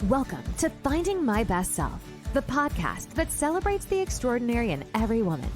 Welcome to Finding My Best Self, the podcast that celebrates the extraordinary in every woman.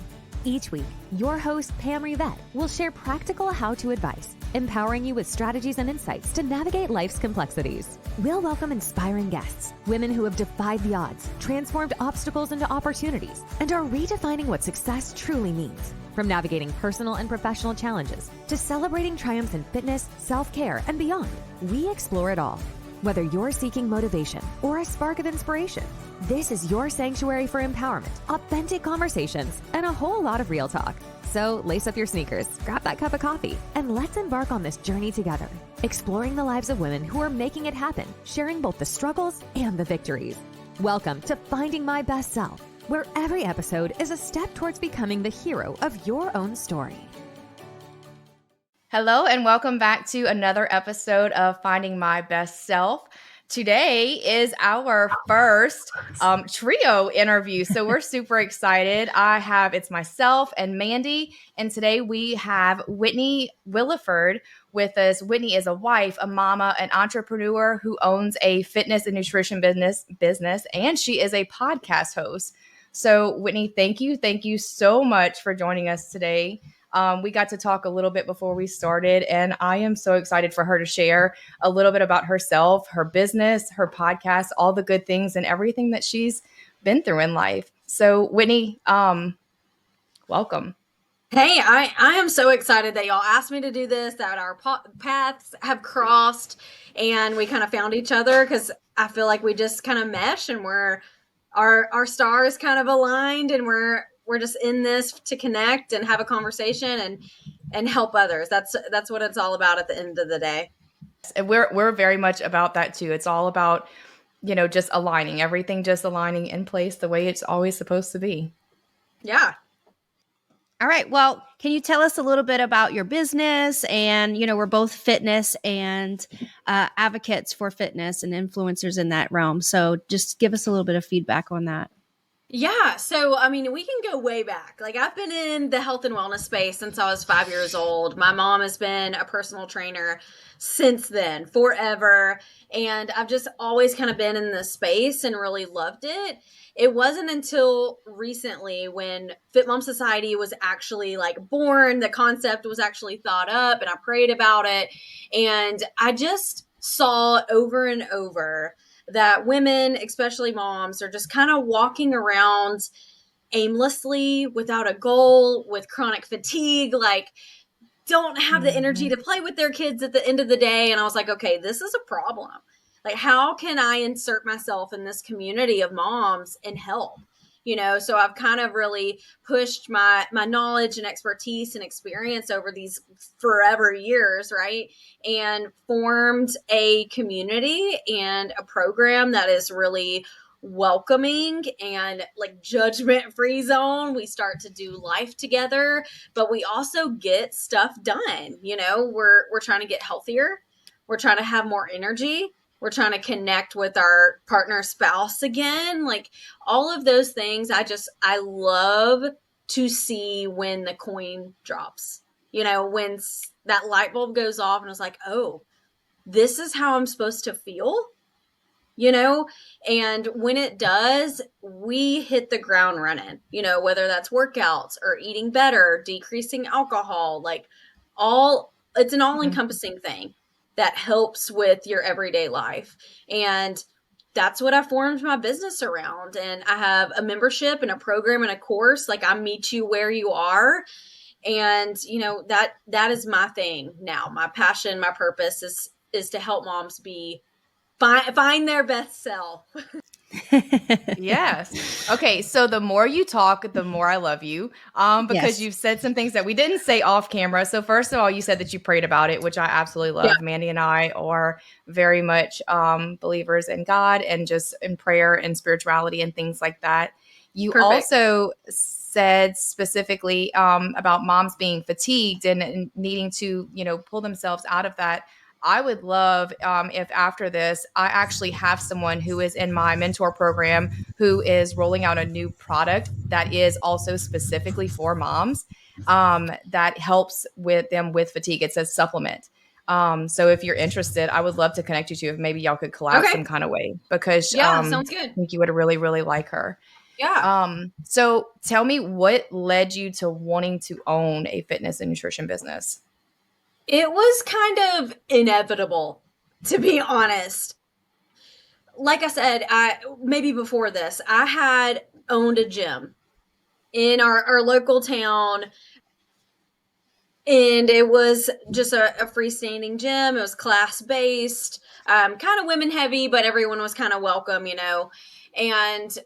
Each week, your host, Pam Rivette, will share practical how-to advice, empowering you with strategies and insights to navigate life's complexities. We'll welcome inspiring guests, women who have defied the odds, transformed obstacles into opportunities, and are redefining what success truly means. From navigating personal and professional challenges to celebrating triumphs in fitness, self-care, and beyond, we explore it all. Whether you're seeking motivation or a spark of inspiration, this is your sanctuary for empowerment, authentic conversations, and a whole lot of real talk. So lace up your sneakers, grab that cup of coffee, and let's embark on this journey together, exploring the lives of women who are making it happen, sharing both the struggles and the victories. Welcome to Finding My Best Self, where every episode is a step towards becoming the hero of your own story. Hello, and welcome back to another episode of Finding My Best Self. Today is our first trio interview, so we're super excited. It's myself and Mandy, and today we have Whitney Williford with us. Whitney is a wife, a mama, an entrepreneur who owns a fitness and nutrition business, and she is a podcast host. So Whitney, thank you so much for joining us today. We got to talk a little bit before we started, and I am so excited for her to share a little bit about herself, her business, her podcast, all the good things and everything that she's been through in life. So Whitney, welcome. Hey, I am so excited that y'all asked me to do this, that our paths have crossed and we kind of found each other, because I feel like we just kind of mesh and our stars kind of aligned, and we're just in this to connect and have a conversation and help others. That's what it's all about at the end of the day. And we're very much about that too. It's all about, just aligning, everything just aligning in place the way it's always supposed to be. Yeah. All right. Well, can you tell us a little bit about your business? And, we're both fitness and advocates for fitness and influencers in that realm. So just give us a little bit of feedback on that. Yeah. So, we can go way back. Like, I've been in the health and wellness space since I was 5 years old. My mom has been a personal trainer since then, forever. And I've just always kind of been in this space and really loved it. It wasn't until recently when Fit Mom Society was actually born, the concept was actually thought up, and I prayed about it. And I just saw over and over that women, especially moms, are just kind of walking around aimlessly, without a goal, with chronic fatigue, don't have the energy to play with their kids at the end of the day. And I was like, okay, this is a problem. How can I insert myself in this community of moms and help? So I've kind of really pushed my knowledge and expertise and experience over these forever years, right? And formed a community and a program that is really welcoming and judgment-free zone. We start to do life together, but we also get stuff done. We're trying to get healthier. We're trying to have more energy. We're trying to connect with our partner spouse again. All of those things, I love to see when the coin drops, when that light bulb goes off and it's like, oh, this is how I'm supposed to feel, and when it does, we hit the ground running, whether that's workouts or eating better, decreasing alcohol, it's an all-encompassing thing that helps with your everyday life. And that's what I formed my business around. And I have a membership and a program and a course. I meet you where you are. And, that is my thing now. My passion, my purpose is to help moms find their best self. Yes. Okay. So the more you talk, the more I love you, because You've said some things that we didn't say off camera. So first of all, you said that you prayed about it, which I absolutely love. Yeah. Mandy and I are very much believers in God and just in prayer and spirituality and things like that. You Perfect. Also said specifically about moms being fatigued and needing to, pull themselves out of that. I would love if after this, I actually have someone who is in my mentor program who is rolling out a new product that is also specifically for moms that helps with them with fatigue. It's a supplement. So if you're interested, I would love to connect you to if maybe y'all could collab Okay. some kind of way, because Yeah, sounds good. I think you would really, really like her. Yeah. So tell me, what led you to wanting to own a fitness and nutrition business? It was kind of inevitable, to be honest. Like I said, maybe before this, I had owned a gym in our local town, and it was just a freestanding gym. It was class-based, kind of women heavy, but everyone was kind of welcome, and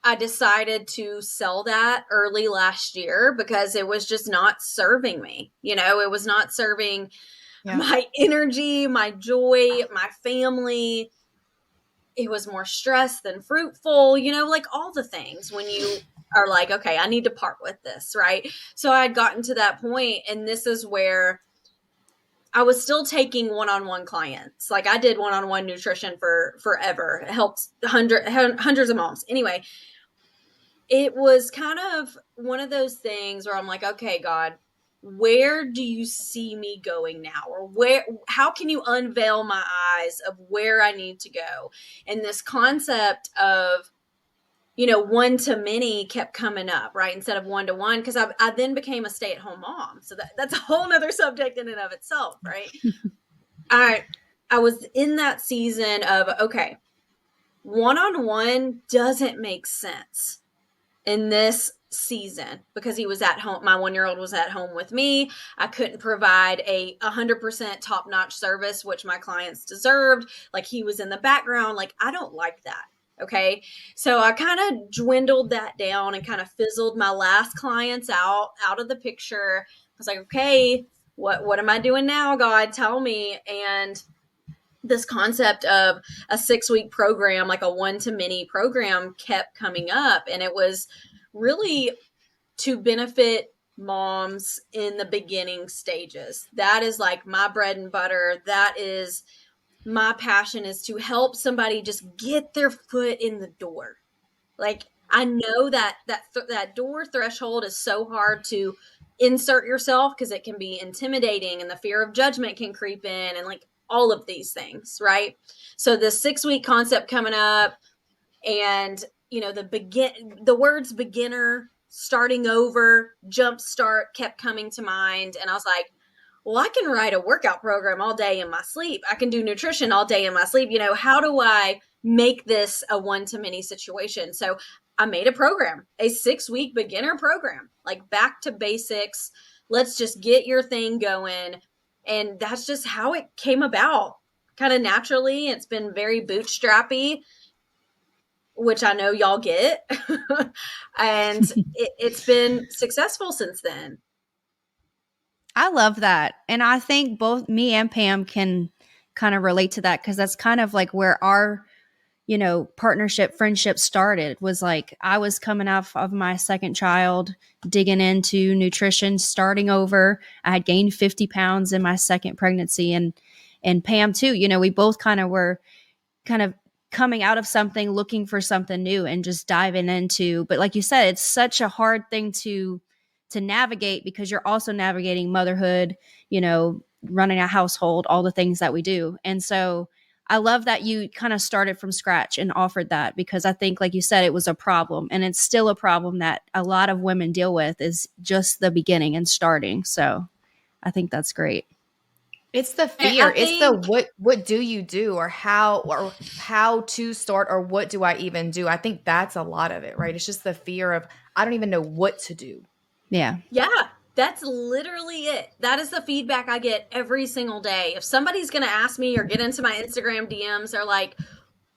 I decided to sell that early last year because it was just not serving me. It was not serving my energy, my joy, my family. It was more stress than fruitful, like all the things when you are like, okay, I need to part with this, right? So I had gotten to that point, and this is where I was still taking one-on-one clients. Like, I did one-on-one nutrition for forever. It helped hundreds of moms. Anyway, it was kind of one of those things where I'm like, okay, God, where do you see me going now? Or how can you unveil my eyes of where I need to go? And this concept of, one to many kept coming up, right? Instead of one to one, because I then became a stay-at-home mom. So that's a whole nother subject in and of itself, right? I was in that season of, okay, one-on-one doesn't make sense in this season because he was at home. My 1-year-old was at home with me. I couldn't provide a 100% top-notch service, which my clients deserved. Like, he was in the background. Like, I don't like that. Okay. So I kind of dwindled that down and kind of fizzled my last clients out of the picture. I was like, okay, what am I doing now, God? Tell me. And this concept of a 6-week program, like a one-to-many program, kept coming up. And it was really to benefit moms in the beginning stages. That is like my bread and butter. That is my passion, is to help somebody just get their foot in the door. Like, I know that door threshold is so hard to insert yourself because it can be intimidating, and the fear of judgment can creep in, and like all of these things, right? So this 6-week concept coming up, and the words beginner, starting over, jump start kept coming to mind, and I was like, well, I can write a workout program all day in my sleep. I can do nutrition all day in my sleep. How do I make this a one-to-many situation? So I made a program, a 6-week beginner program, like back to basics. Let's just get your thing going. And that's just how it came about, kind of naturally. It's been very bootstrappy, which I know y'all get. And it's been successful since then. I love that. And I think both me and Pam can kind of relate to that, because that's kind of like where our, partnership, friendship started. Was like, I was coming off of my second child, digging into nutrition, starting over. I had gained 50 pounds in my second pregnancy, and Pam too. We both kind of were kind of coming out of something, looking for something new, and just diving into. But like you said, it's such a hard thing to navigate, because you're also navigating motherhood, running a household, all the things that we do. And so I love that you kind of started from scratch and offered that, because I think, like you said, it was a problem, and it's still a problem that a lot of women deal with, is just the beginning and starting. So I think that's great. It's the fear. It's the what do you do, or how to start, or what do I even do? I think that's a lot of it, right? It's just the fear of, I don't even know what to do. Yeah. Yeah, that's literally it. That is the feedback I get every single day. If somebody's going to ask me or get into my Instagram DMs, they're like,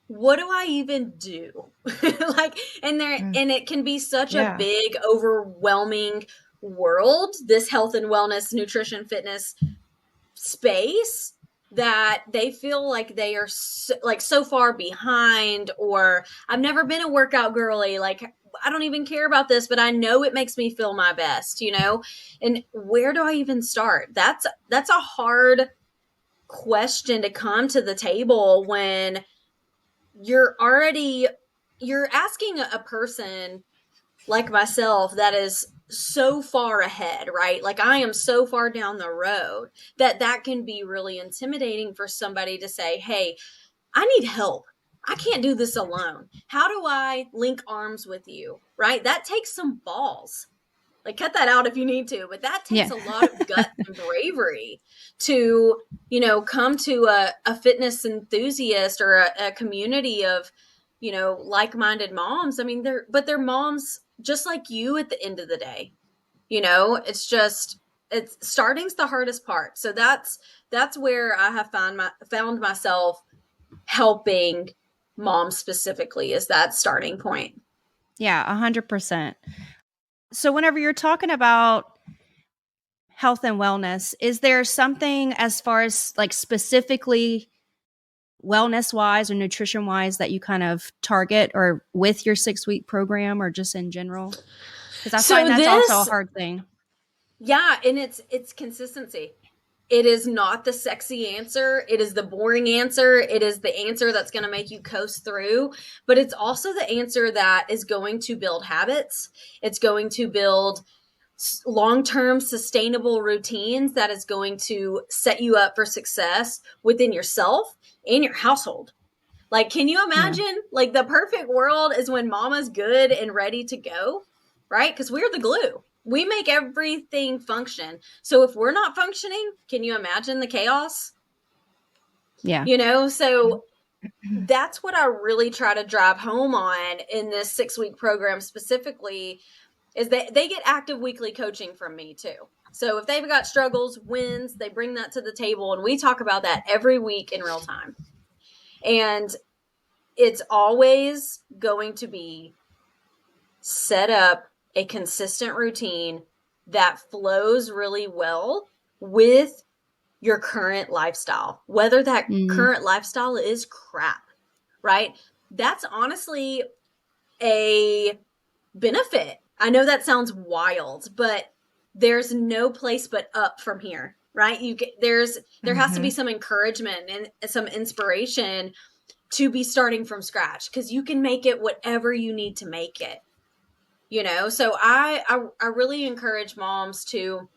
what do I even do? And it can be such a big, overwhelming world, this health and wellness, nutrition, fitness space, that they feel like they are so far behind, or I've never been a workout girly. Like, I don't even care about this, but I know it makes me feel my best, and where do I even start? That's a hard question to come to the table when you're asking a person like myself that is so far ahead, right? Like I am so far down the road that can be really intimidating for somebody to say, hey, I need help. I can't do this alone. How do I link arms with you? Right? That takes some balls. Like cut that out if you need to, but that takes a lot of guts and bravery to, come to a fitness enthusiast or a community of, like-minded moms. I mean, they're moms just like you at the end of the day. It's starting's the hardest part. So that's where I have found myself helping moms specifically, is that starting point. Yeah, 100%. So whenever you're talking about health and wellness, is there something as far as like specifically wellness wise or nutrition wise that you kind of target or with your 6-week program or just in general? Because I find that's also a hard thing. Yeah. And it's consistency. It is not the sexy answer. It is the boring answer. It is the answer that's going to make you coast through, but it's also the answer that is going to build habits. It's going to build long-term sustainable routines that is going to set you up for success within yourself and your household. Like, can you imagine like the perfect world is when mama's good and ready to go, right? Because we're the glue. We make everything function. So if we're not functioning, can you imagine the chaos? Yeah. So that's what I really try to drive home on in this 6-week program specifically, is that they get active weekly coaching from me too. So if they've got struggles, wins, they bring that to the table and we talk about that every week in real time. And it's always going to be set up a consistent routine that flows really well with your current lifestyle, whether that current lifestyle is crap, right? That's honestly a benefit. I know that sounds wild, but there's no place but up from here, right? There has to be some encouragement and some inspiration to be starting from scratch, because you can make it whatever you need to make it. So I really encourage moms to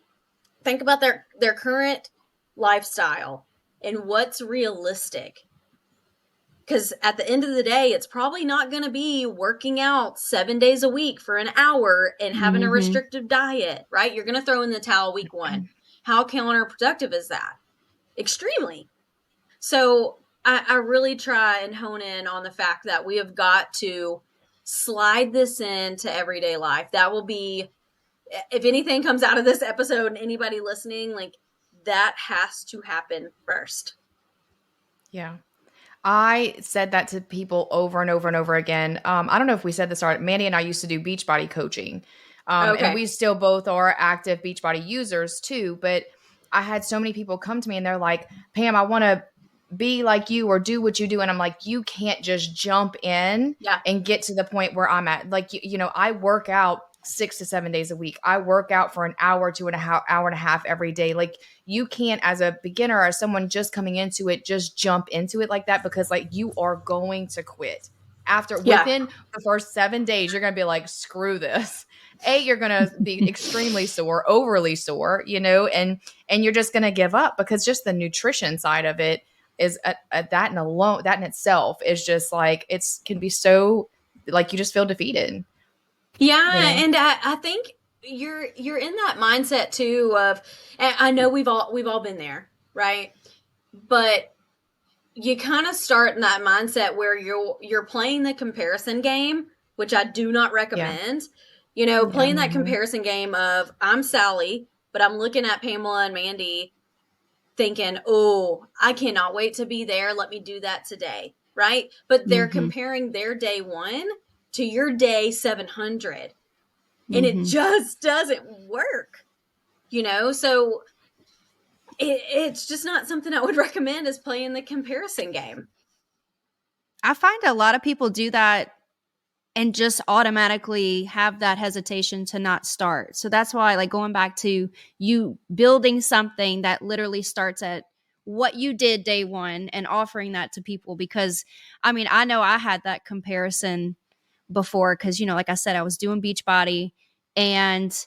think about their current lifestyle and what's realistic. Because at the end of the day, it's probably not going to be working out 7 days a week for an hour and having a restrictive diet, right? You're going to throw in the towel week 1. How counterproductive is that? Extremely. So I really try and hone in on the fact that we have got to slide this into everyday life. That will be, if anything comes out of this episode and anybody listening, like that has to happen first. Yeah. I said that to people over and over and over again. I don't know if we said this already. Mandy and I used to do Beachbody coaching. And we still both are active Beachbody users too. But I had so many people come to me and they're like, Pam, I want to be like you or do what you do. And I'm like, you can't just jump in and get to the point where I'm at. Like, I work out 6 to 7 days a week. I work out for an hour to hour and a half every day. Like you can't, as a beginner or someone just coming into it, just jump into it like that, because like you are going to quit within the first 7 days. You're going to be like, screw this. You're going to be extremely sore, overly sore, and you're just going to give up, because just the nutrition side of it is that in itself is just like, can be so like, you just feel defeated. Yeah. And I think you're in that mindset too of, and I know we've all been there, right? But you kind of start in that mindset where you're playing the comparison game, which I do not recommend. Playing that comparison game of, I'm Sally, but I'm looking at Pamela and Mandy thinking, oh, I cannot wait to be there. Let me do that today. Right. But they're comparing their day 1 to your day 700. And it just doesn't work, So it's just not something I would recommend, is playing the comparison game. I find a lot of people do that and just automatically have that hesitation to not start. So that's why, like, going back to you building something that literally starts at what you did day 1 and offering that to people, because I mean, I know I had that comparison before, because like I said, I was doing Beachbody and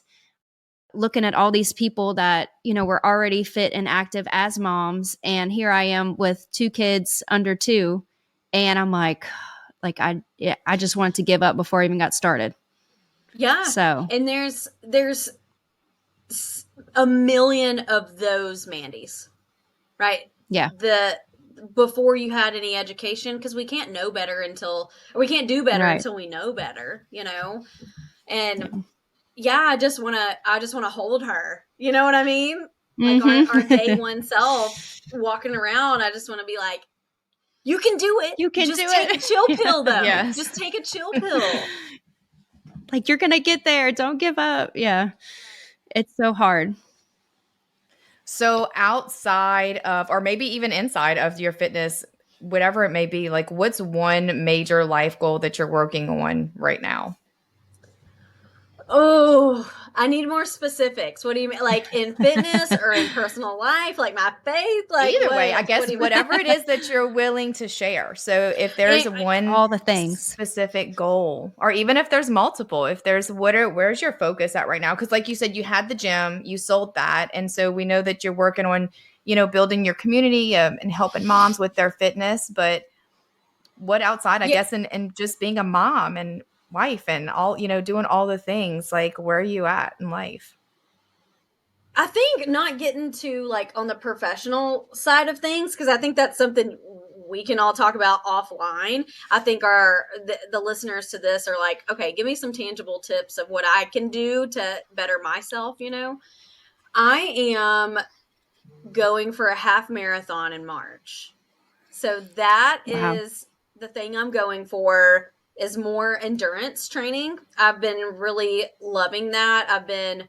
looking at all these people that, were already fit and active as moms. And here I am with 2 kids under 2. And I'm like I just wanted to give up before I even got started. Yeah. So, and there's a million of those Mandys, right? Yeah. Before you had any education, because we can't know better we can't do better until we know better, And I just want to hold her. You know what I mean? Like our day one self walking around, I just want to be like, you can do it. You can just do take it. a chill pill though. Yes. Just take a chill pill. Like, you're going to get there. Don't give up. Yeah. It's so hard. So outside of, or maybe even inside of your fitness, whatever it may be, like what's one major life goal that you're working on right now? Oh, I need more specifics. What do you mean? Like in fitness or in personal life? Like my faith? Like either way, I guess whatever it is that you're willing to share. So if there's all the things, specific goal, or even if there's multiple, if there's where's your focus at right now? Because like you said, you had the gym, you sold that. And so we know that you're working on, building your community and helping moms with their fitness. But what outside, I guess, and just being a mom and wife and all, doing all the things, like where are you at in life? I think not getting to like on the professional side of things, because I think that's something we can all talk about offline. I think the listeners to this are like, okay, give me some tangible tips of what I can do to better myself. I am going for a half marathon in March. So that is the thing I'm going for, is more endurance training. I've been really loving that. I've been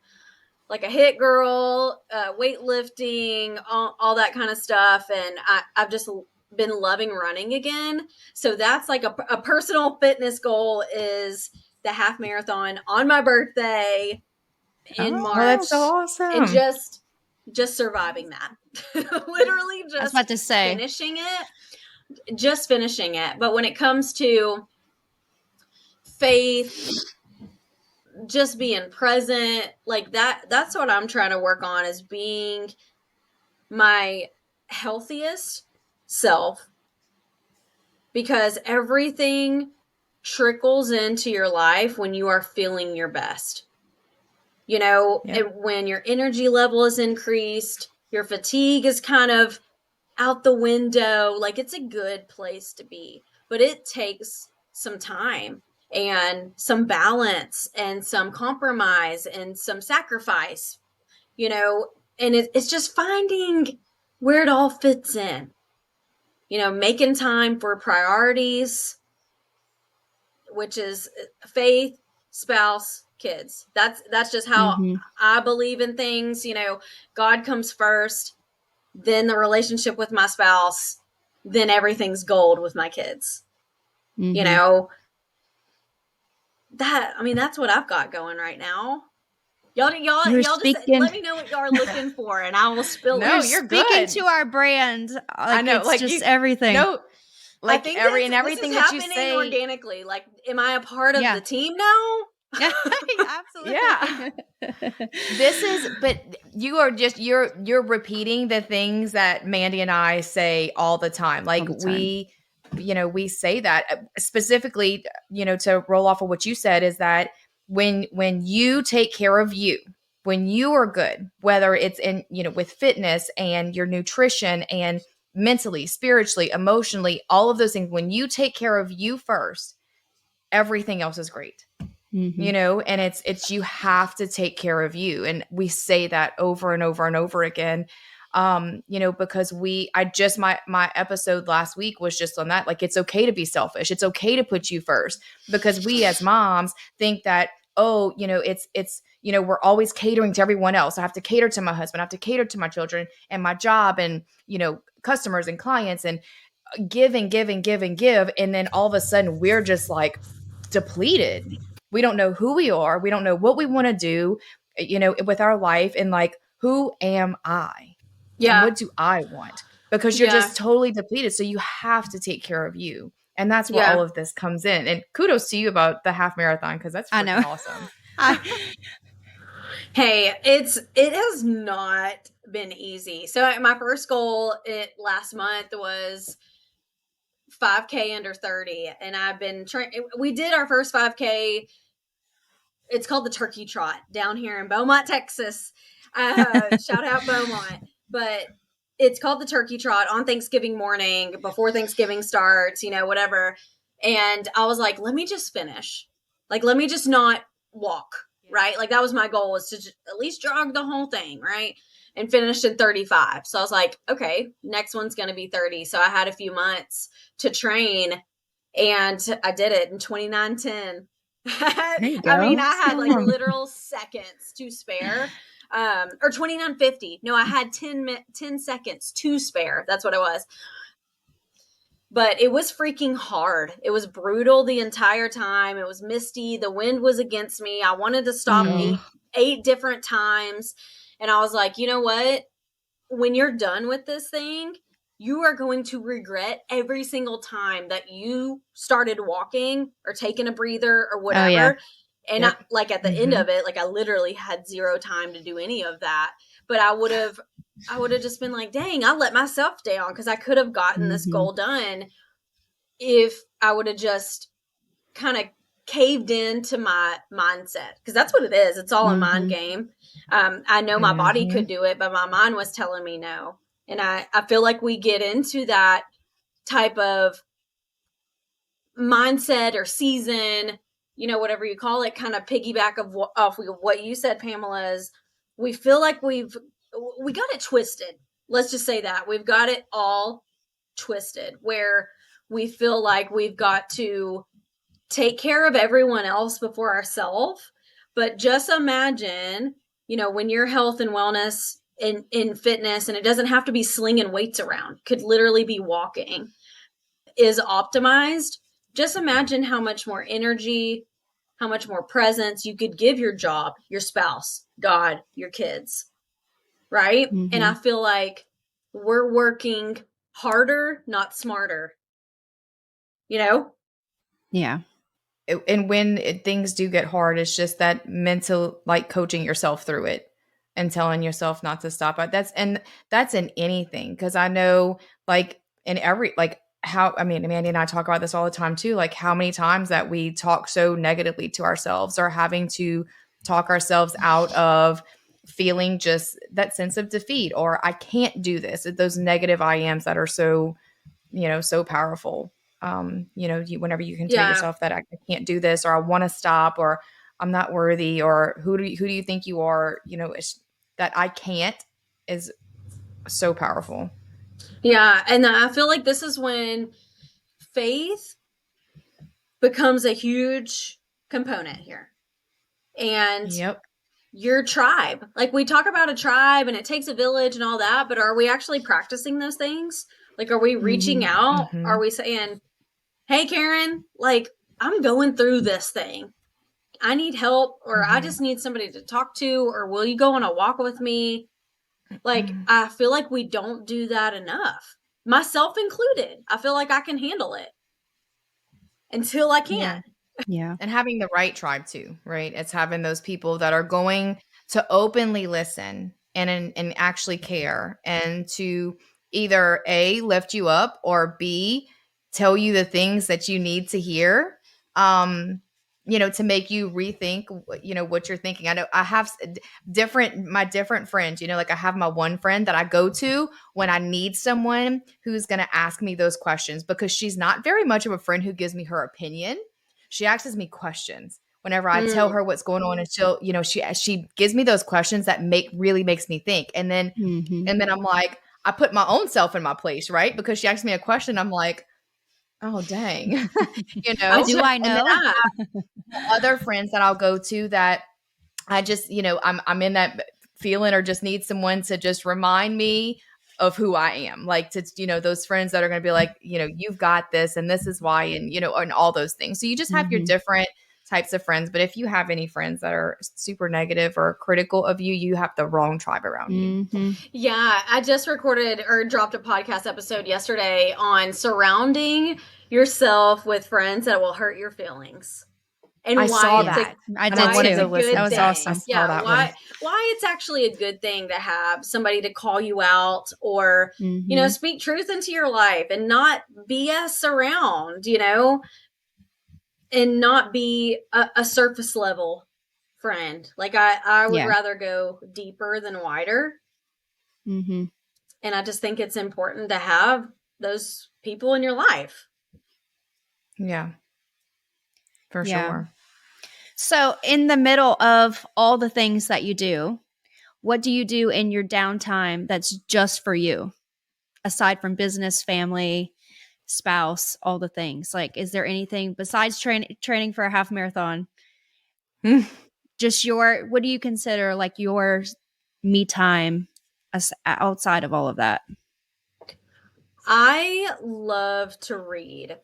like a HIIT girl, weightlifting, all that kind of stuff. And I've just been loving running again. So that's like a personal fitness goal, is the half marathon on my birthday in March. That's so awesome. And just surviving that. Literally just I was about to say, finishing it. But when it comes to faith, just being present, like that's what I'm trying to work on, is being my healthiest self, because everything trickles into your life when you are feeling your best. When your energy level is increased, your fatigue is kind of out the window, like it's a good place to be, but it takes some time and some balance and some compromise and some sacrifice, and it's just finding where it all fits in, making time for priorities, which is faith, spouse, kids. That's just how I believe in things. God comes first, then the relationship with my spouse, then everything's gold with my kids. That's what I've got going right now. Y'all just let me know what y'all are looking for, and I will spill it. No, you're speaking good. to our brand. Like, I know, it's just everything. No, like I think everything this is that you happening say organically. Like, am I a part of the team now? Absolutely. Yeah. But you are just, you're repeating the things that Mandy and I say all the time. Like we say that specifically, to roll off of what you said, is that when you take care of you, when you are good, whether it's in, with fitness and your nutrition and mentally, spiritually, emotionally, all of those things, when you take care of you first, everything else is great. And it's you have to take care of you. And we say that over and over and over again. Because my episode last week was just on that. Like, it's okay to be selfish. It's okay to put you first, because we as moms think that, it's, we're always catering to everyone else. I have to cater to my husband. I have to cater to my children and my job and, customers and clients, and give and give and give and give. And then all of a sudden we're just like depleted. We don't know who we are. We don't know what we want to do, with our life. And like, who am I? Yeah. And what do I want? Because you're just totally depleted. So you have to take care of you. And that's where all of this comes in. And kudos to you about the half marathon, because that's awesome. Hey, it has not been easy. So my first goal last month was 5K under 30, and I've been trying. We did our first 5K. It's called the Turkey Trot down here in Beaumont, Texas. Shout out Beaumont. But it's called the Turkey Trot on Thanksgiving morning before Thanksgiving starts, whatever. And I was like, let me just finish. Like, let me just not walk, right? Like, that was my goal, was to at least jog the whole thing, right? And finished in 35. So I was like, okay, next one's going to be 30. So I had a few months to train, and I did it in 29:10. There you go. I mean, I had like literal seconds to spare. Or 29:50. No, I had 10 seconds to spare. That's what it was. But it was freaking hard. It was brutal the entire time. It was misty. The wind was against me. I wanted to stop eight different times. And I was like, you know what? When you're done with this thing, you are going to regret every single time that you started walking or taking a breather or whatever. Oh, yeah. And I, like at the end of it, like I literally had zero time to do any of that. But I would have just been like, dang, I let myself down, because I could have gotten this goal done if I would have just kind of caved into my mindset, because that's what it is. It's all a mind game. I know my body could do it, but my mind was telling me no. And I feel like we get into that type of mindset or season, whatever you call it, kind of piggyback off of what you said, Pamela, is we feel like we got it twisted. Let's just say that we've got it all twisted, where we feel like we've got to take care of everyone else before ourselves. But just imagine, when your health and wellness in fitness, and it doesn't have to be slinging weights around, could literally be walking, is optimized. Just imagine how much more energy, how much more presence you could give your job, your spouse, God, your kids, right? And I feel like we're working harder, not smarter, Yeah. And when things do get hard, it's just that mental, like coaching yourself through it and telling yourself not to stop. That's in anything. Cause I know, like, in every, like, Mandy and I talk about this all the time too. Like, how many times that we talk so negatively to ourselves, or having to talk ourselves out of feeling just that sense of defeat, or I can't do this. Those negative I ams that are so, so powerful. Whenever you can tell yourself that I can't do this, or I want to stop, or I'm not worthy, or who do you think you are? It's that I can't is so powerful. Yeah. And I feel like this is when faith becomes a huge component here. And your tribe, like, we talk about a tribe and it takes a village and all that, but are we actually practicing those things? Like, are we reaching out? Are we saying, hey, Karen, like, I'm going through this thing. I need help, or I just need somebody to talk to, or will you go on a walk with me? Like, I feel like we don't do that enough, myself included. I feel like I can handle it until I can't. Yeah. And having the right tribe too, right? It's having those people that are going to openly listen and actually care, and to either A, lift you up, or B, tell you the things that you need to hear, to make you rethink, what you're thinking. I know I have my different friends, like I have my one friend that I go to when I need someone who's going to ask me those questions, because she's not very much of a friend who gives me her opinion. She asks me questions whenever I tell her what's going on, and she'll, she gives me those questions that really makes me think. And then, I'm like, I put my own self in my place, right? Because she asked me a question. I'm like, oh, dang, I know? Other friends that I'll go to that I just, I'm in that feeling, or just need someone to just remind me of who I am. Like, to, those friends that are going to be like, you've got this, and this is why, and, and all those things. So you just have your different types of friends. But if you have any friends that are super negative or critical of you, you have the wrong tribe around you. Yeah. I just recorded or dropped a podcast episode yesterday on surrounding yourself with friends that will hurt your feelings. and I why saw it's that. I And did I wanted too. to listen. That was thing. awesome. I saw Yeah, that why it's actually a good thing to have somebody to call you out or speak truth into your life and not BS around, and not be a surface level friend. Like I would rather go deeper than wider. Mm-hmm. And I just think it's important to have those people in your life. Yeah, for sure. So in the middle of all the things that you do, what do you do in your downtime that's just for you? Aside from business, family, spouse, all the things. Like, is there anything besides training for a half marathon? Just what do you consider like your me time outside of all of that? I love to read.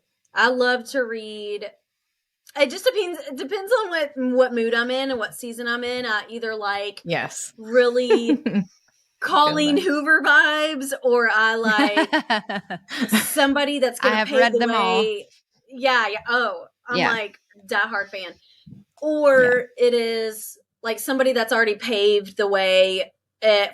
It just depends. It depends on what mood I'm in and what season I'm in. I either like really Colleen Hoover vibes, or I like somebody that's going to pave the way. All. Yeah. Oh, I'm like diehard fan. Or it is like somebody that's already paved the way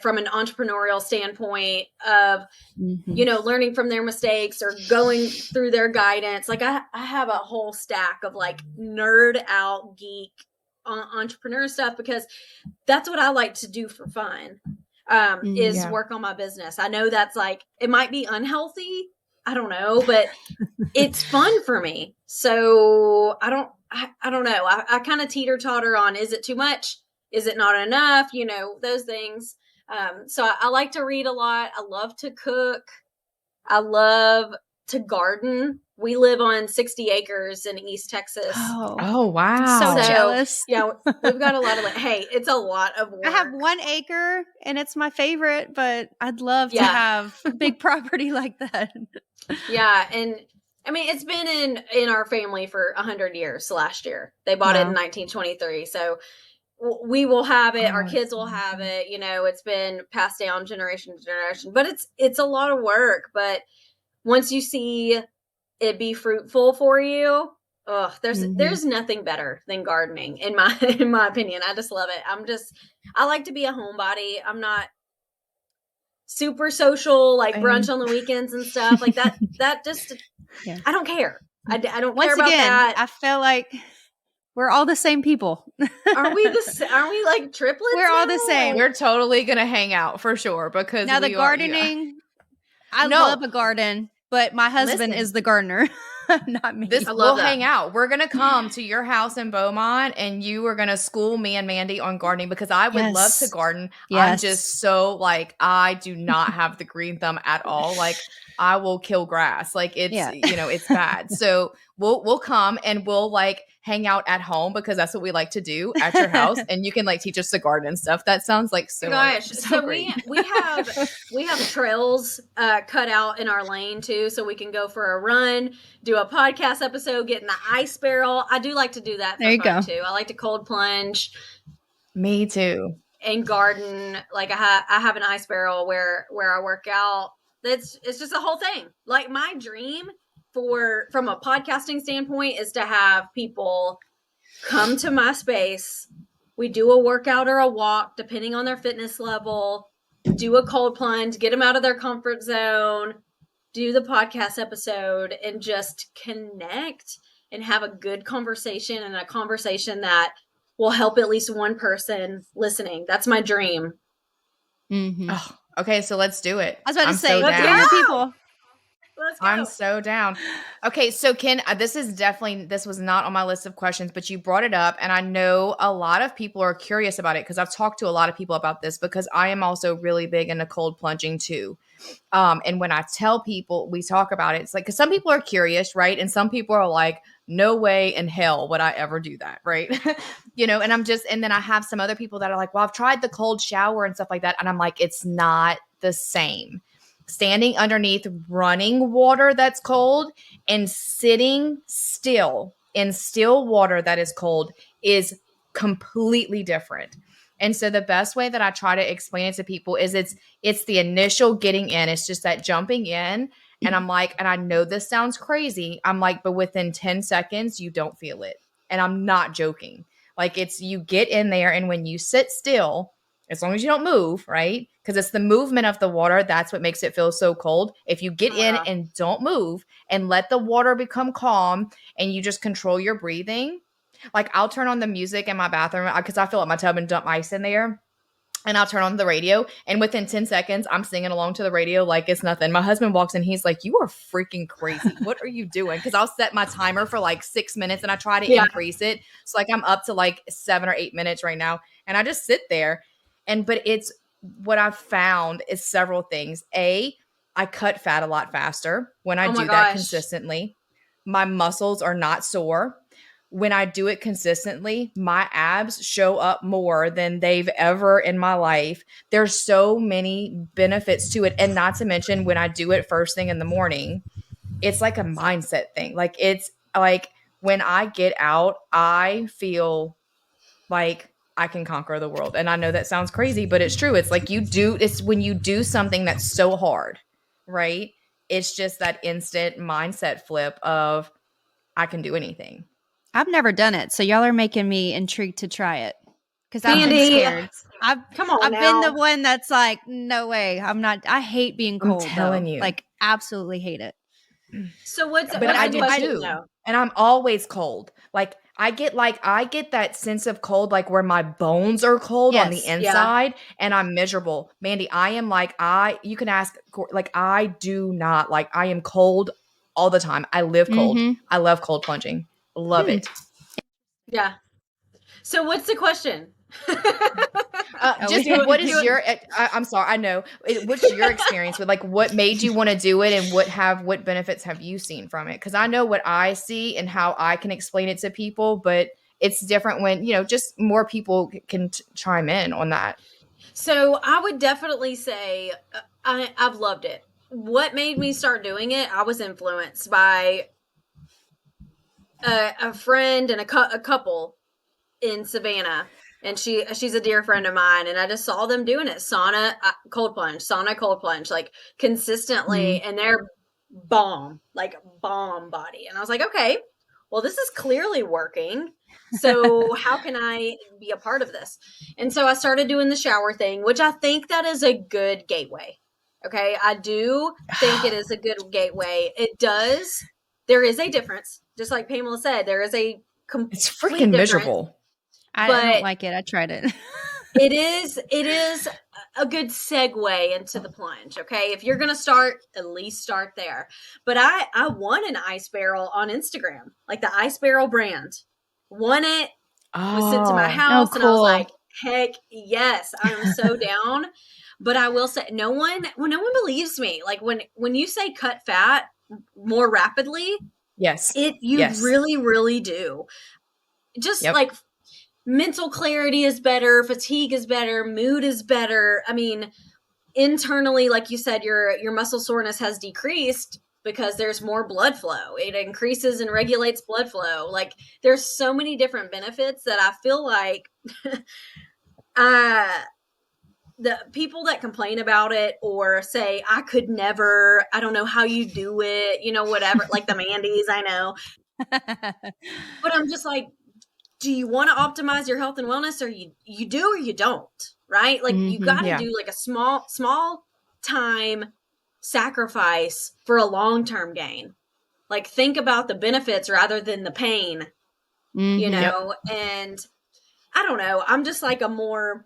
from an entrepreneurial standpoint of, learning from their mistakes or going through their guidance. Like I have a whole stack of like nerd out geek entrepreneur stuff because that's what I like to do for fun. Is work on my business. I know that's like, it might be unhealthy. I don't know, but it's fun for me. So I don't know. I kind of teeter totter on, is it too much? Is it not enough? Those things. So I like to read a lot. I love to cook. I love to garden. We live on 60 acres in East Texas. Oh wow. I'm so jealous. Yeah, we've got a lot of hey, it's a lot of work. I have 1 acre and it's my favorite, but I'd love to have a big property like that. Yeah, and I mean it's been in our family for 100 years. Last year they bought it in 1923, so we will have it. Our kids will have it. It's been passed down generation to generation, but it's a lot of work. But once you see it be fruitful for you, there's nothing better than gardening in my opinion. I just love it. I like to be a homebody. I'm not super social, like brunch on the weekends and stuff like that. That just, I don't care. I don't care about that. I feel like we're all the same people. Are we like triplets? We're all the same. We're totally going to hang out for sure because now the gardening, I love a garden, but my husband is the gardener. Not me. We'll hang out. We're going to come to your house in Beaumont and you are going to school me and Mandy on gardening because I would love to garden. I'm just so like, I do not have the green thumb at all. Like I will kill grass. Like it's, it's bad. So we'll come and we'll like hang out at home because that's what we like to do at your house. And you can like teach us to garden and stuff. That sounds like so we have trails cut out in our lane too. So we can go for a run, do a podcast episode, get in the ice barrel. I do like to do that. There you go. Too. I like to cold plunge. Me too. And garden. Like I have an ice barrel where I work out. It's just a whole thing. Like my dream from a podcasting standpoint is to have people come to my space. We do a workout or a walk, depending on their fitness level, do a cold plunge, get them out of their comfort zone, do the podcast episode and just connect and have a good conversation and a conversation that will help at least one person listening. That's my dream. Mm-hmm. Oh, okay. So let's do it. I was about to say, let's get more people. Let's go. I'm so down. Okay. So Ken, this was not on my list of questions, but you brought it up and I know a lot of people are curious about it because I've talked to a lot of people about this because I am also really big into cold plunging too. And when I tell people, we talk about it, it's like, cause some people are curious, right? And some people are like, no way in hell would I ever do that. Right. And then I have some other people that are like, well, I've tried the cold shower and stuff like that. And I'm like, it's not the same. Standing underneath running water that's cold and sitting still in still water that is cold is completely different. And so the best way that I try to explain it to people is it's the initial getting in. It's just that jumping in. And I'm like, and I know this sounds crazy. I'm like, but within 10 seconds, you don't feel it. And I'm not joking. Like it's, you get in there and when you sit still, as long as you don't move, right? Because it's the movement of the water. That's what makes it feel so cold. If you get in and don't move and let the water become calm and you just control your breathing, like I'll turn on the music in my bathroom because I fill up my tub and dump ice in there. And I'll turn on the radio, and within 10 seconds, I'm singing along to the radio like it's nothing. My husband walks in, he's like, "You are freaking crazy. What are you doing?" Because I'll set my timer for like 6 minutes, and I try to increase it. So like I'm up to like 7 or 8 minutes right now, and I just sit there. But it's what I've found is several things. A, I cut fat a lot faster when I do that consistently. My muscles are not sore. When I do it consistently, my abs show up more than they've ever in my life. There's so many benefits to it. And not to mention when I do it first thing in the morning, it's like a mindset thing. Like it's like when I get out, I feel like I can conquer the world. And I know that sounds crazy, but it's true. It's like it's when you do something that's so hard, right? It's just that instant mindset flip of I can do anything. I've never done it, so y'all are making me intrigued to try it because I've Sandy, been scared. I've now. been the one that's like, no way, I'm not. I hate being cold. I'm telling you, like absolutely hate it. So what's but I do too, and I'm always cold. Like I get that sense of cold, like where my bones are cold on the inside, and I'm miserable. Mandy, I am like you can ask, like I do not like. I am cold all the time. I live cold. I love cold plunging. Love it. Yeah. So what's the question? What is your I'm sorry, I know. What's your experience with, like, what made you want to do it, and what benefits have you seen from it? Because I know what I see and how I can explain it to people, but it's different when, just more people can chime in on that. So I would definitely say I've loved it. What made me start doing it? I was influenced by a friend and a couple in Savannah, and she's a dear friend of mine, and I just saw them doing it. Sauna, cold plunge, like consistently, and they're bomb body. And I was like, okay, well, this is clearly working. So how can I be a part of this? And so I started doing the shower thing, which I think that is a good gateway. Okay. I do think it is a good gateway. There is a difference. Just like Pamela said, there is a complete It's freaking miserable. I don't like it. I tried it. It is a good segue into the plunge. Okay. If you're going to start, at least start there. But I won an ice barrel on Instagram, like the Ice Barrel brand. Won it, was sent to my house, and I was like, heck yes, I'm so down. But I will say, no one believes me. Like when you say cut fat more rapidly, you really, really do. Just like mental clarity is better, fatigue is better, mood is better. I mean, internally, like you said, your muscle soreness has decreased because there's more blood flow. It increases and regulates blood flow. Like there's so many different benefits that I feel like the people that complain about it or say, I could never, I don't know how you do it, whatever, like the Mandys, I know. But I'm just like, do you want to optimize your health and wellness, or you do or you don't, right? Like you got to do like a small time sacrifice for a long-term gain. Like think about the benefits rather than the pain, and I don't know. I'm just like a more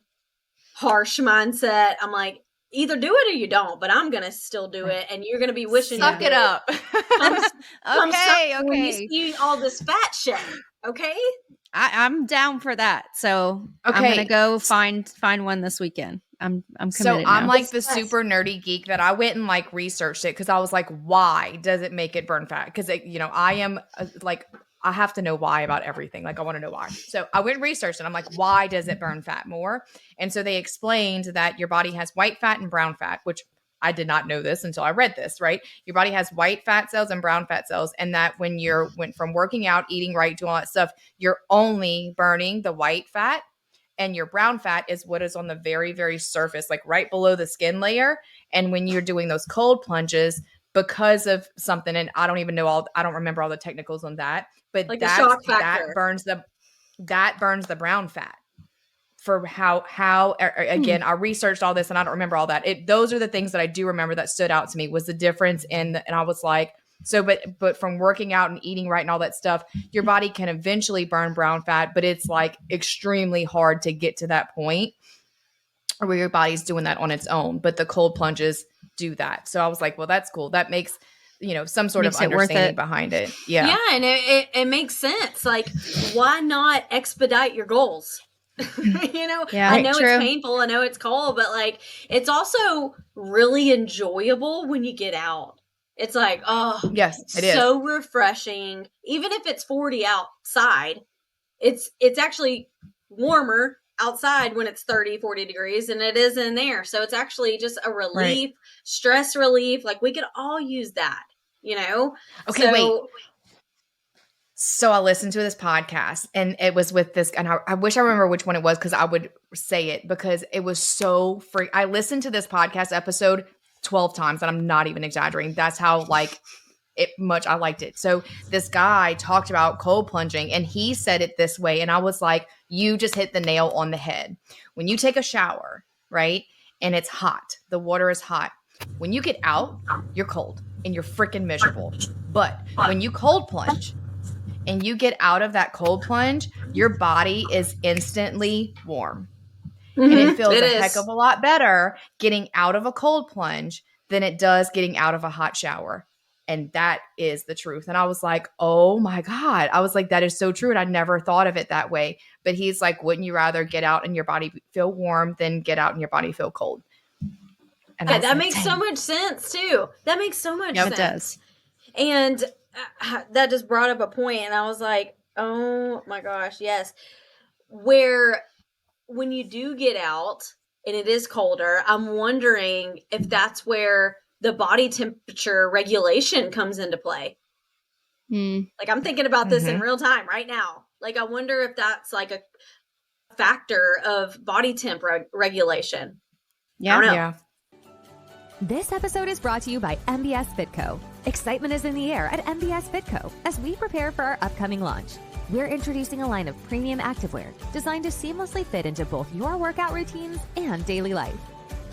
harsh mindset. I'm like, either do it or you don't, but I'm going to still do it. And you're going to be wishing Suck it up. Okay. When you see all this fat shit. Okay. I'm down for that. So I'm going to go find one this weekend. I'm committed. So I'm like the super nerdy geek that I went and like researched it because I was like, why does it make it burn fat? Because I am like, I have to know why about everything. Like I want to know why. So I went and researched and I'm like, why does it burn fat more? And so they explained that your body has white fat and brown fat, which I did not know this until I read this, right? Your body has white fat cells and brown fat cells. And that when went from working out, eating right, doing all that stuff, you're only burning the white fat. And your brown fat is what is on the very, very surface, like right below the skin layer. And when you're doing those cold plunges, because of something, and I don't remember all the technicals on that, but like the shock that factor. burns the brown fat. For how again, I researched all this and I don't remember all that. Those are the things that I do remember that stood out to me was the difference and I was like, so, but from working out and eating right and all that stuff, your body can eventually burn brown fat, but it's like extremely hard to get to that point where your body's doing that on its own. But the cold plunges do that. So I was like, well, that's cool. That makes, some sort of understanding behind it. Yeah. Yeah. And it makes sense. Like, why not expedite your goals? Yeah, I know true. it's painful. I know it's cold, but like, it's also really enjoyable when you get out. It's like, oh, yes, it is so refreshing. Even if it's 40 outside, it's actually warmer outside when it's 30, 40 degrees than it is in there. So it's actually just a relief, stress relief. Like we could all use that, Okay, wait. So I listened to this podcast and it was with this, and I wish I remember which one it was because I would say it because it was so free. I listened to this podcast episode 12 times and I'm not even exaggerating. That's how much I liked it. So this guy talked about cold plunging and he said it this way. And I was like, you just hit the nail on the head. When you take a shower, right? And it's hot, the water is hot. When you get out, you're cold and you're freaking miserable. But when you cold plunge, and you get out of that cold plunge, your body is instantly warm. Mm-hmm. And it feels heck of a lot better getting out of a cold plunge than it does getting out of a hot shower. And that is the truth. And I was like, oh my God. I was like, that is so true. And I never thought of it that way. But he's like, wouldn't you rather get out and your body feel warm than get out and your body feel cold? And that makes so much sense too. That makes so much sense. It does. And that just brought up a point and I was like, oh my gosh, yes. Where when you do get out and it is colder, I'm wondering if that's where the body temperature regulation comes into play. Like I'm thinking about this in real time right now. Like I wonder if that's like a factor of body temp regulation. Yeah. I don't know. Yeah. This episode is brought to you by MBS Fit Co. Excitement is in the air at MBS Fit Co. as we prepare for our upcoming launch. We're introducing a line of premium activewear designed to seamlessly fit into both your workout routines and daily life.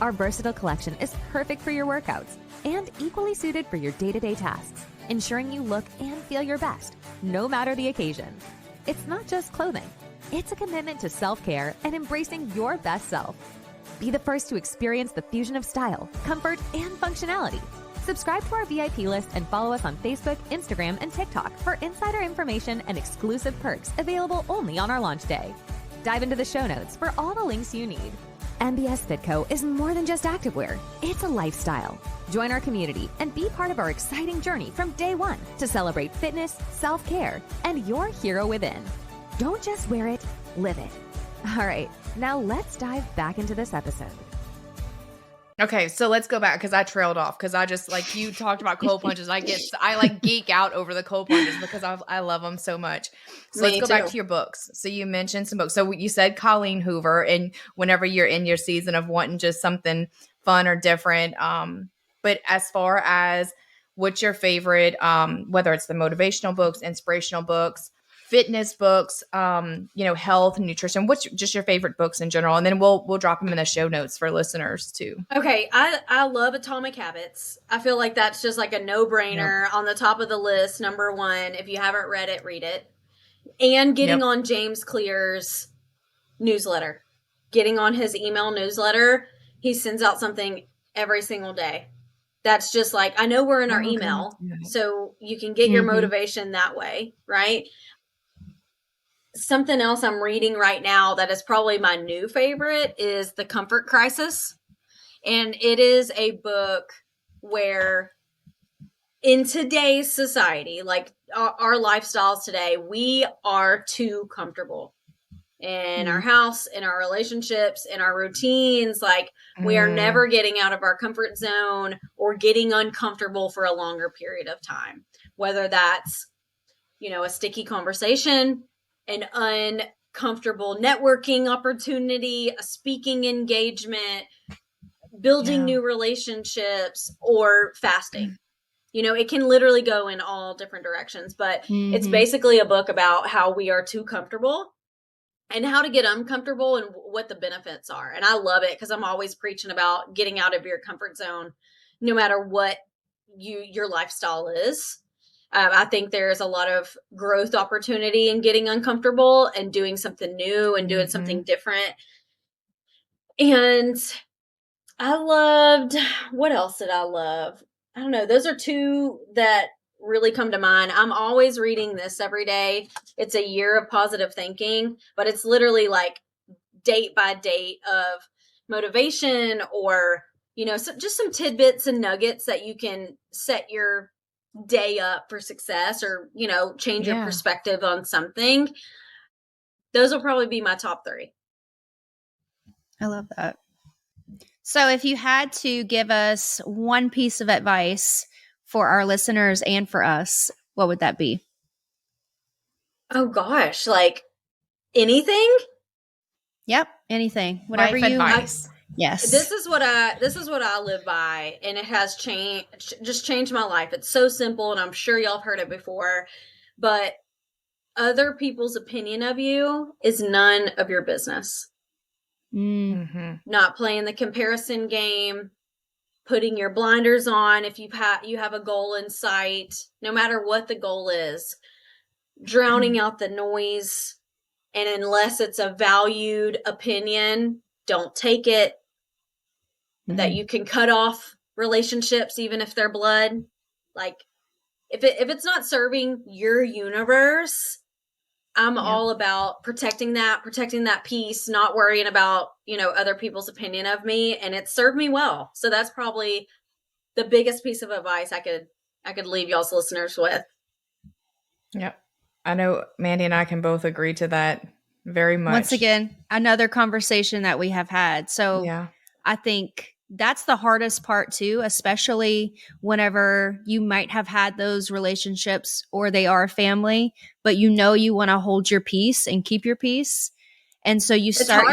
Our versatile collection is perfect for your workouts and equally suited for your day-to-day tasks, ensuring you look and feel your best, no matter the occasion. It's not just clothing. It's a commitment to self-care and embracing your best self. Be the first to experience the fusion of style, comfort, and functionality. Subscribe to our VIP list and follow us on Facebook, Instagram, and TikTok for insider information and exclusive perks available only on our launch day. Dive into the show notes for all the links you need. MBS Fit Co. is more than just activewear. It's a lifestyle. Join our community and be part of our exciting journey from day one to celebrate fitness, self-care, and your hero within. Don't just wear it, live it. All right, now let's dive back into this episode. Okay, so let's go back because I trailed off because I just like you talked about cold plunges. I like geek out over the cold plunges because I love them so much. So let's go back to your books. So you mentioned some books. So you said Colleen Hoover, and whenever you're in your season of wanting just something fun or different. But as far as what's your favorite, whether it's the motivational books, inspirational books, fitness books, health and nutrition. What's just your favorite books in general? And then we'll drop them in the show notes for listeners too. Okay. I love Atomic Habits. I feel like that's just like a no-brainer on the top of the list. Number one, if you haven't read it, read it. And getting on James Clear's newsletter, getting on his email newsletter. He sends out something every single day. That's just like, I know we're in our email, so you can get your motivation that way, right? Something else I'm reading right now that is probably my new favorite is The Comfort Crisis. And it is a book where in today's society, like our lifestyles today, we are too comfortable in our house, in our relationships, in our routines. Like we are never getting out of our comfort zone or getting uncomfortable for a longer period of time, whether that's, a sticky conversation, an uncomfortable networking opportunity, a speaking engagement, building new relationships, or fasting. it can literally go in all different directions, but it's Mhm. basically a book about how we are too comfortable and how to get uncomfortable and what the benefits are. And I love it because I'm always preaching about getting out of your comfort zone, no matter what your lifestyle is. I think there's a lot of growth opportunity in getting uncomfortable and doing something new and doing something different. And what else did I love? I don't know. Those are two that really come to mind. I'm always reading this every day. It's a year of positive thinking, but it's literally like date by date of motivation or, just some tidbits and nuggets that you can set your day up for success or, change your perspective on something. Those will probably be my top 3. I love that. So if you had to give us one piece of advice for our listeners and for us, what would that be? Oh gosh, like anything? Yep, anything. Whatever Life you advice. Yes. This is what I live by, and it has just changed my life. It's so simple, and I'm sure y'all have heard it before, but other people's opinion of you is none of your business. Not playing the comparison game, putting your blinders on if you have a goal in sight, no matter what the goal is, drowning out the noise, and unless it's a valued opinion, don't take it. That you can cut off relationships even if they're blood. Like if it's not serving your universe, I'm all about protecting that peace, not worrying about, other people's opinion of me, and it served me well. So that's probably the biggest piece of advice I could leave y'all's listeners with. Yep. I know Mandy and I can both agree to that very much. Once again, another conversation that we have had. So I think that's the hardest part too, especially whenever you might have had those relationships or they are a family, but you want to hold your peace and keep your peace. And so you start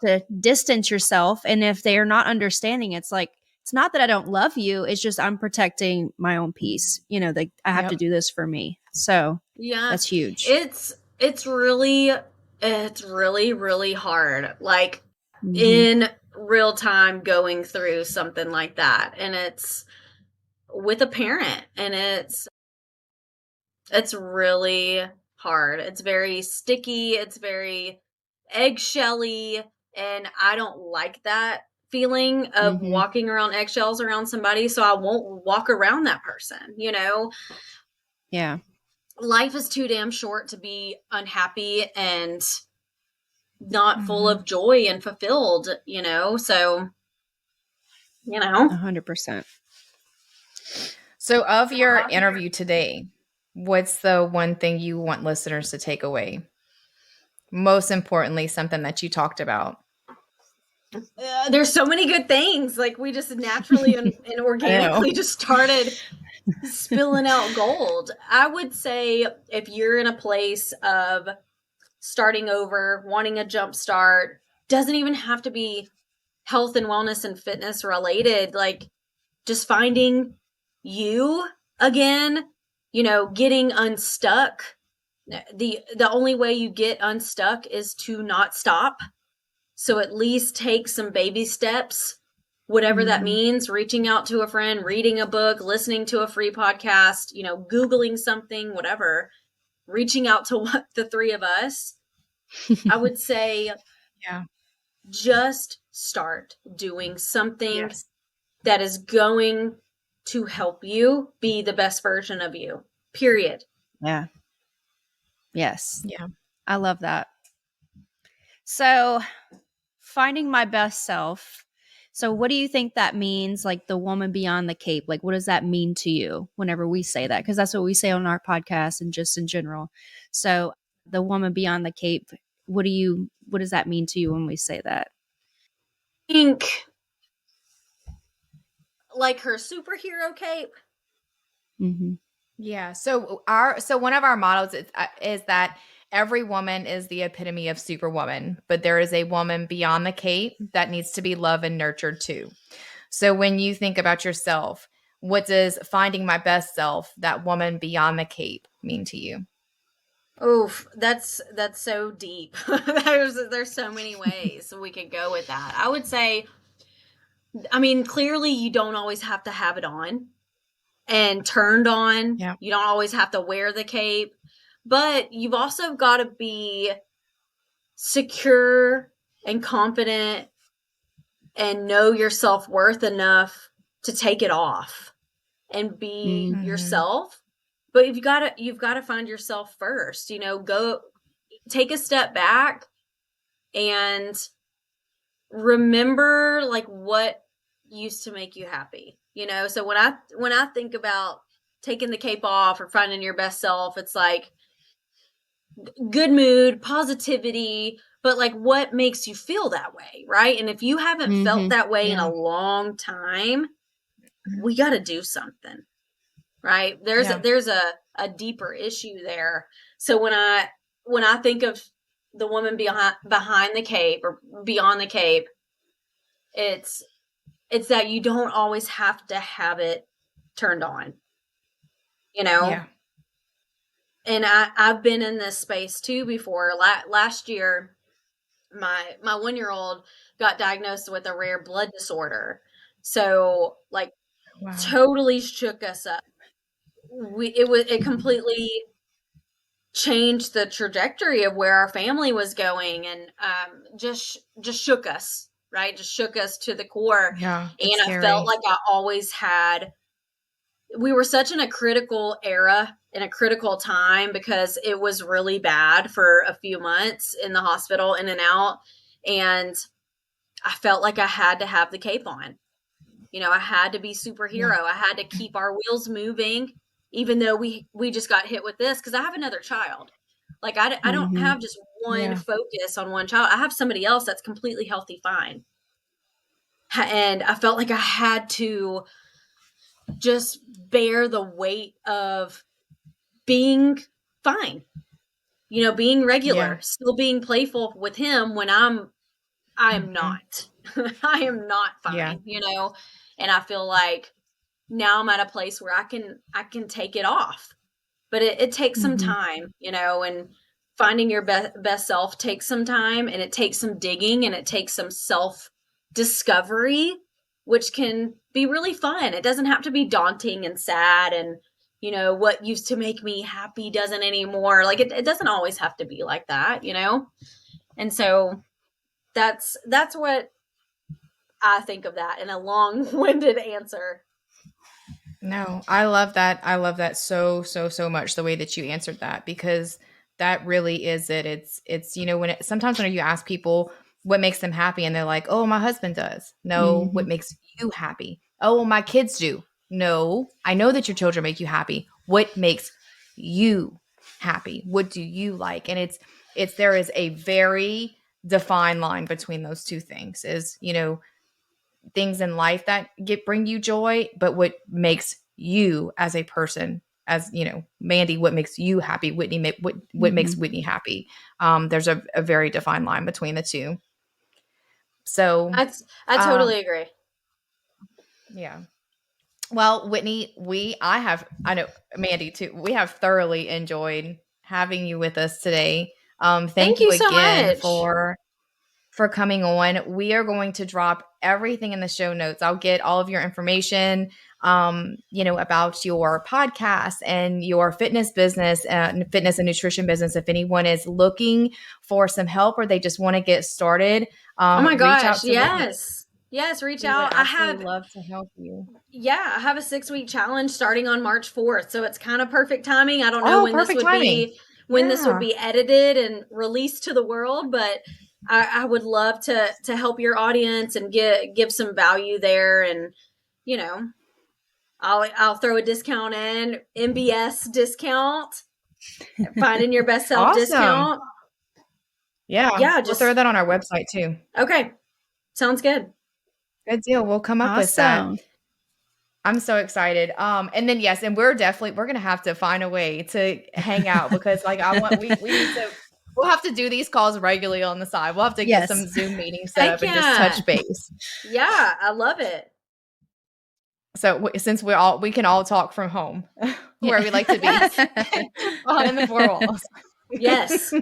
to distance yourself. And if they are not understanding, it's like, it's not that I don't love you. It's just I'm protecting my own peace. I have to do this for me. So that's huge. It's really, really hard. Like in real time going through something like that. And it's with a parent, and it's really hard. It's very sticky. It's very eggshelly. And I don't like that feeling of walking around eggshells around somebody. So I won't walk around that person, Yeah. Life is too damn short to be unhappy and not full of joy and fulfilled, so, 100%. So of your interview today, what's the one thing you want listeners to take away? Most importantly, something that you talked about. There's so many good things. Like we just naturally and organically just started spilling out gold. I would say if you're in a place of starting over, wanting a jump start, doesn't even have to be health and wellness and fitness related, like just finding you again, getting unstuck. The only way you get unstuck is to not stop. So at least take some baby steps, whatever that means, reaching out to a friend, reading a book, listening to a free podcast, Googling something, whatever, reaching out to the 3 of us. I would say, just start doing something that is going to help you be the best version of you, period. Yeah. Yes. Yeah. I love that. So finding my best self. So what do you think that means? Like the woman beyond the cape, like what does that mean to you whenever we say that? Because that's what we say on our podcast and just in general. So the woman beyond the cape, what does that mean to you when we say that? I think like her superhero cape. Yeah. So one of our mottos is that every woman is the epitome of superwoman, but there is a woman beyond the cape that needs to be loved and nurtured too. So when you think about yourself, what does finding my best self, that woman beyond the cape, mean to you? Oof, that's so deep. There's so many ways we could go with that. I would say, I mean, clearly you don't always have to have it on and turned on. Yeah. You don't always have to wear the cape, but you've also got to be secure and confident and know your self-worth enough to take it off and be yourself. But you've got to find yourself first, go take a step back and remember like what used to make you happy. So when I think about taking the cape off or finding your best self, it's like good mood, positivity, but like what makes you feel that way, right? And if you haven't felt that way in a long time, we got to do something. Right. There's a deeper issue there. So when I think of the woman behind the cape or beyond the cape, it's that you don't always have to have it turned on, Yeah. And I've been in this space too before. Last year, my 1-year-old got diagnosed with a rare blood disorder. So like totally shook us up. It completely changed the trajectory of where our family was going, and just shook us, right? Just shook us to the core. Yeah, and I felt like I always we were such in a critical era, in a critical time, because it was really bad for a few months in the hospital, in and out, and I felt like I had to have the cape on. I had to be superhero. I had to keep our wheels moving, even though we just got hit with this, because I have another child. Like I don't have just one focus on one child. I have somebody else that's completely healthy, fine. And I felt like I had to just bear the weight of being fine, being regular, still being playful with him when I am not. I am not fine, and I feel like now I'm at a place where I can take it off, but it takes some time, and finding your best self takes some time, and it takes some digging, and it takes some self discovery, which can be really fun. It doesn't have to be daunting and sad and, what used to make me happy doesn't anymore. Like it doesn't always have to be like that, And so that's what I think of that in a long-winded answer. No, I love that. I love that so much, the way that you answered that, because that really is it. It's sometimes when you ask people what makes them happy and they're like, oh, my husband does. No, what makes you happy? Oh, well, my kids do. No, I know that your children make you happy. What makes you happy? What do you like? And there is a very defined line between those two things, is, things in life that bring you joy, but what makes you as a person, as Mandy, what makes you happy? Whitney, what makes Whitney happy? There's a very defined line between the two. So I totally agree. Yeah. Well, Whitney, I know Mandy too. We have thoroughly enjoyed having you with us today. Thank you so again much for coming on. We are going to drop everything in the show notes. I'll get all of your information, about your podcast and your fitness business, fitness and nutrition business. If anyone is looking for some help or they just want to get started, oh my gosh, reach out to yes. Yes, reach out. I would love to help you. Yeah, I have a 6-week challenge starting on March 4th. So it's kind of perfect timing. I don't know when this would be edited and released to the world, but I would love to help your audience and give some value there. And, I'll throw a discount in, MBS discount, finding your best self awesome. Discount. Yeah. We'll throw that on our website too. Okay. Sounds good. Good deal. We'll come up with that. I'm so excited. And then yes, and we're going to have to find a way to hang out, because we need to, we'll have to do these calls regularly on the side. We'll have to get some Zoom meetings set up and just touch base. Yeah, I love it. So since we can all talk from home where we like to be in the four walls. Yes.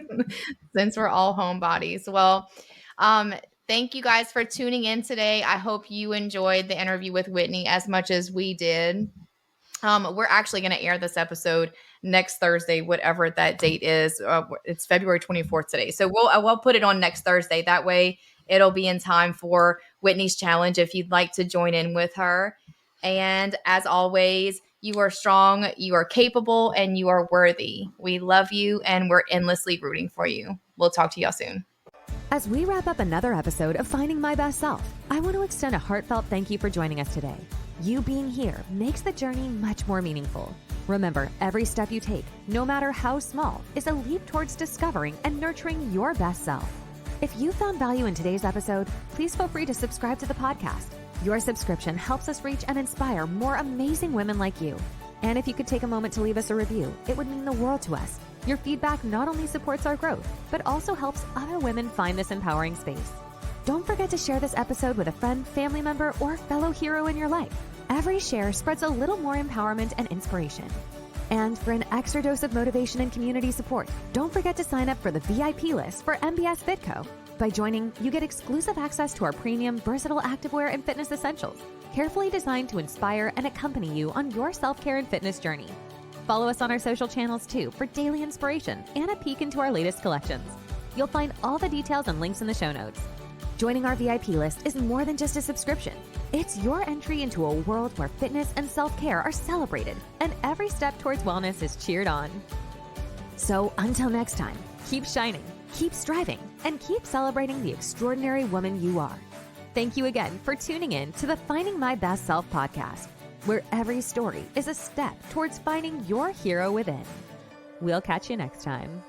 Since we're all homebodies. Well, thank you guys for tuning in today. I hope you enjoyed the interview with Whitney as much as we did. We're actually going to air this episode next Thursday, whatever that date is. It's February 24th today. So we'll put it on next Thursday. That way it'll be in time for Whitney's challenge if you'd like to join in with her. And as always, you are strong, you are capable, and you are worthy. We love you, and we're endlessly rooting for you. We'll talk to y'all soon. As we wrap up another episode of Finding My Best Self, I want to extend a heartfelt thank you for joining us today. You being here makes the journey much more meaningful. Remember, every step you take, no matter how small, is a leap towards discovering and nurturing your best self. If you found value in today's episode, please feel free to subscribe to the podcast. Your subscription helps us reach and inspire more amazing women like you. And if you could take a moment to leave us a review, it would mean the world to us. Your feedback not only supports our growth, but also helps other women find this empowering space. Don't forget to share this episode with a friend, family member, or fellow hero in your life. Every share spreads a little more empowerment and inspiration. And for an extra dose of motivation and community support, don't forget to sign up for the VIP list for MBS Fit Co. By joining, you get exclusive access to our premium, versatile activewear and fitness essentials, carefully designed to inspire and accompany you on your self-care and fitness journey. Follow us on our social channels too for daily inspiration and a peek into our latest collections. You'll find all the details and links in the show notes. Joining our VIP list is more than just a subscription. It's your entry into a world where fitness and self-care are celebrated and every step towards wellness is cheered on. So until next time, keep shining, keep striving, and keep celebrating the extraordinary woman you are. Thank you again for tuning in to the Finding My Best Self podcast, where every story is a step towards finding your hero within. We'll catch you next time.